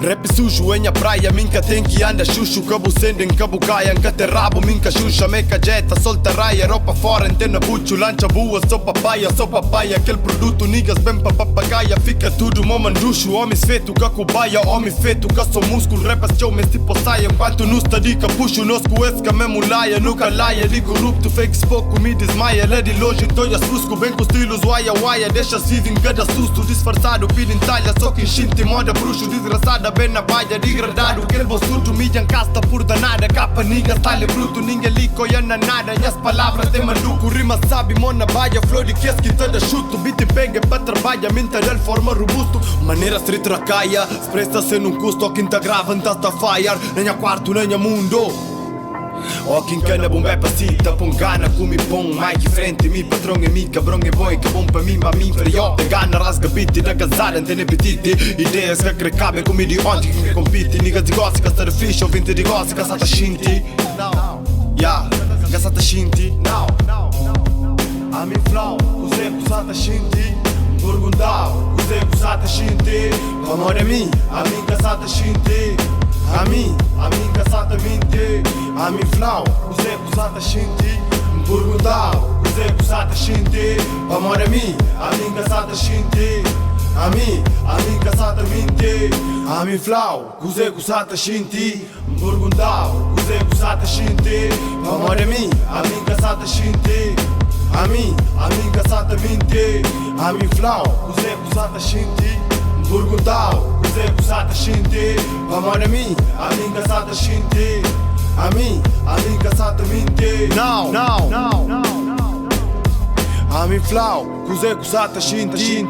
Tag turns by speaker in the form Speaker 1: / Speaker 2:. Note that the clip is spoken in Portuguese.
Speaker 1: Rap sujo em a praia, minca tem que anda chuchu. Cabo sendo em cabo caia, cate rabo, minca xuxa. Meca jeta, solta raia, roupa fora, antena bucho. Lancha boa, sou papaya. Aquele produto, niggas bem pra papagaia. Fica tudo momanducho, homens feito que cobaia. Homem feito que sou músculo, rapas homens tipo saia. Enquanto nos tadica, puxo, nos cuesca mesmo laia. Nunca laia, de corrupto, fakes pouco me desmaia. Lá de longe, toias fusco, bem com estilos waia. Deixa vive em cada susto, disfarçado, pedem talha. Só que enchinte, moda bruxo, desgraçada. Bem na baia, degradado, aquele bolsudo milha encasta por danada, capa nigga, talha bruto, ninguém liga, olhando nada, e as palavras tem maluco, rima sabe, mona baia, flor de que toda chuto, beat pega para trabalhar, mental forma robusto, maneira street racaia, expressa-se num custo, ao quinta grava, tasta fire, nem a quarto, nem a mundo. Oh, quem cana bom é passita, põe gana, come pão, Mike frente, mi patrão é mi, cabrão é boy, que bom pra mim, inferior. De gana, rasga beat, da gazada, tem apetite, ideias que recabem com onde que compete, niggas de gosta, que está fixe, ouvinte de gosta, que está shinti. Yeah, que está shinti. A mi flow, cos'è que está shinti? Burgundao, cos'è que está shinti? Amor a mim que está shinti. A mim que está minti. A mi flow, cos'è que está shinti? Burgundao, cos'è que está shinti? Amor a mim que está shinti. A mim que está minti. A mi flow, cos'è que está shinti? Burgundao, cos'è que está shinti? Amor a mim que está shinti. A mim que está minti. A mi flow, cos'è que está shinti? Burgundao, cos'è que está shinti? Amor a mim que está shinti. A mim que está minti. Now. A mi flow, cos'è que está shinti?